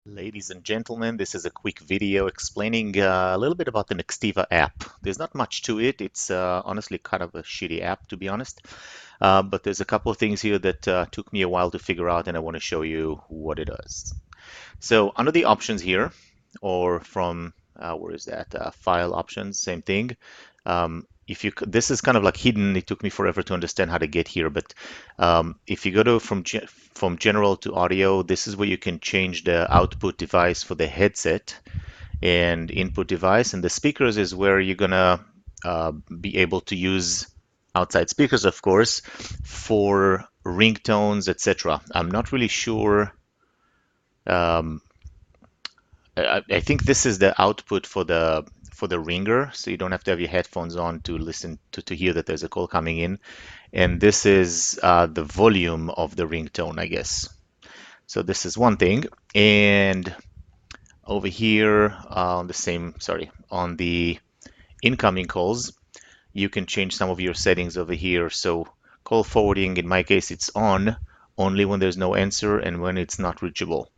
Ladies and gentlemen, this is a quick video explaining a little bit about the Nextiva app. There's not much to it. It's honestly kind of a shitty app, to be honest. But there's a couple of things here that took me a while to figure out, and I want to show you what it does. So under the options here, or from where is that? File options, same thing. If you this is kind of like hidden. It took me forever to understand how to get here, but if you go to from general to audio, this is where you can change the output device for the headset and input device, and the speakers is where you're gonna be able to use outside speakers, of course, for ringtones, etc. I'm not really sure. Um, I think this is the output for the ringer, so you don't have to have your headphones on to listen to hear that there's a call coming in. And this is the volume of the ringtone, I guess. So this is one thing. And over here on the same, sorry, on the incoming calls, you can change some of your settings over here. So call forwarding, in my case, it's on only when there's no answer and when it's not reachable.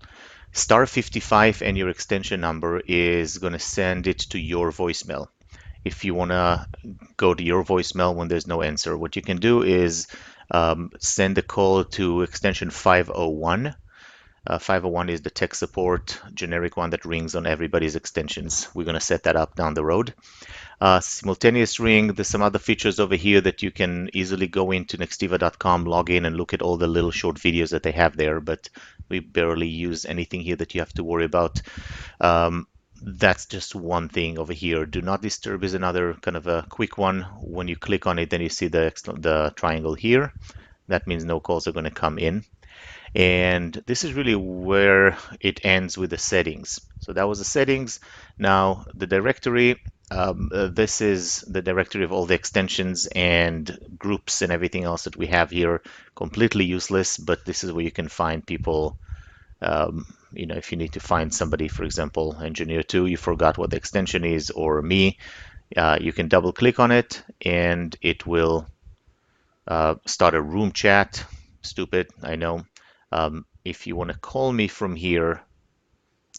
Star 55 and your extension number is going to send it to your voicemail. If you want to go to your voicemail when there's no answer, what you can do is send a call to extension 501. 501 is the tech support generic one that rings on everybody's extensions. We're going to set that up down the road. Simultaneous ring, there's some other features over here that you can easily go into nextiva.com, log in, and look at all the little short videos that they have there, but we barely use anything here that you have to worry about. That's just one thing over here. Do not disturb is another kind of a quick one. When you click on it, then you see the triangle here. That means no calls are going to come in. And this is really where it ends with the settings. So that was the settings. Now the directory, this is the directory of all the extensions and groups and everything else that we have here. Completely useless, but this is where you can find people. If you need to find somebody, for example, engineer 2, you forgot what the extension is, or me, you can double click on it and it will start a room chat. Stupid, I know. If you want to call me from here,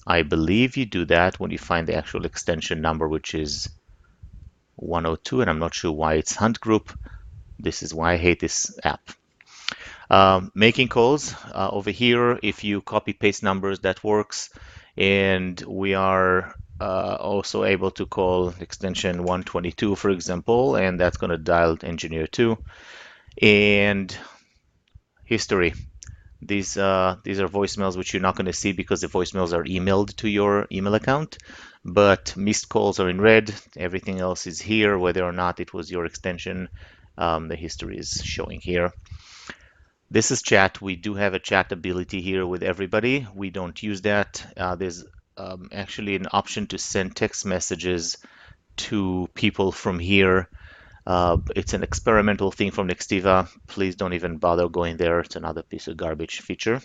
I believe you do that when you find the actual extension number, which is 102, and I'm not sure why it's Hunt Group. This is why I hate this app. Making calls over here, if you copy paste numbers, that works. And we are also able to call extension 122, for example, and that's going to dial engineer 2. And history. These are voicemails which you're not going to see because the voicemails are emailed to your email account, but missed calls are in red. Everything else is here, whether or not it was your extension. The history is showing here. This is chat. We do have a chat ability here with everybody. We don't use that. There's actually an option to send text messages to people from here. It's an experimental thing from Nextiva. Please don't even bother going there. It's another piece of garbage feature.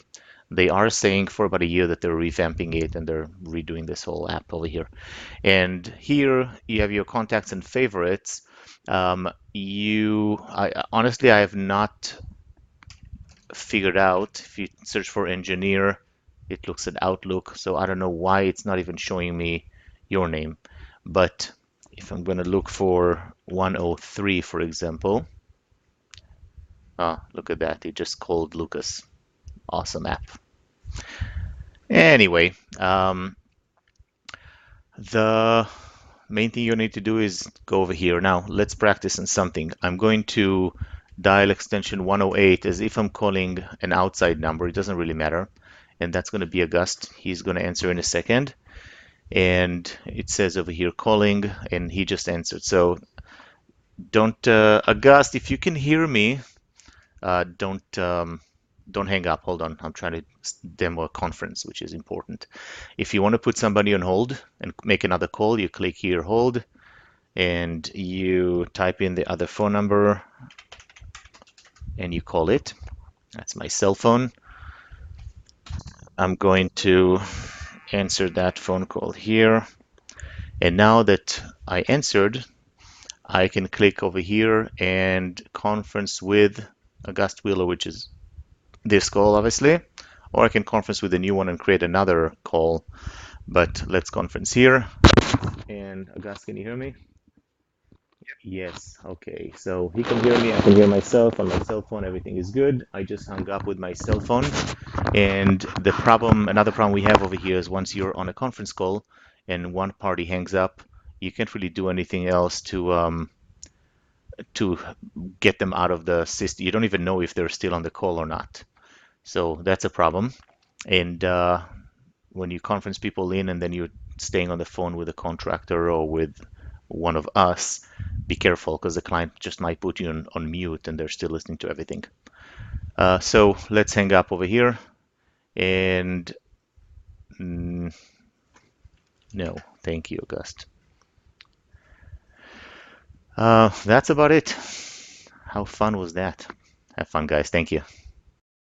They are saying for about a year that they're revamping it and they're redoing this whole app over here. And here you have your contacts and favorites. Honestly, I have not figured out. If you search for engineer, it looks at Outlook. So I don't know why it's not even showing me your name. But if I'm going to look for 103, for example, look at that. It just called Lucas. Awesome app. Anyway, the main thing you need to do is go over here. Now, let's practice on something. I'm going to dial extension 108 as if I'm calling an outside number. It doesn't really matter. And that's going to be August. He's going to answer in a second. And it says over here calling, and he just answered. So don't, August, if you can hear me, don't hang up. Hold on. I'm trying to demo a conference, which is important. If you want to put somebody on hold and make another call, you click here, hold, and you type in the other phone number and you call it. That's my cell phone. I'm going to answer that phone call here. And now that I answered, I can click over here and conference with August Wheeler, which is this call, obviously, or I can conference with a new one and create another call. But let's conference here. And August, can you hear me? Yes. Okay. So he can hear me. I can hear myself on my cell phone. Everything is good. I just hung up with my cell phone. And the problem, another problem we have over here is once you're on a conference call and one party hangs up, you can't really do anything else to get them out of the system. You don't even know if they're still on the call or not. So that's a problem. And when you conference people in and then you're staying on the phone with a contractor or with one of us, be careful because the client just might put you on mute and they're still listening to everything. So let's hang up over here. And mm, no, thank you, August. That's about it. How fun was that? Have fun, guys. Thank you.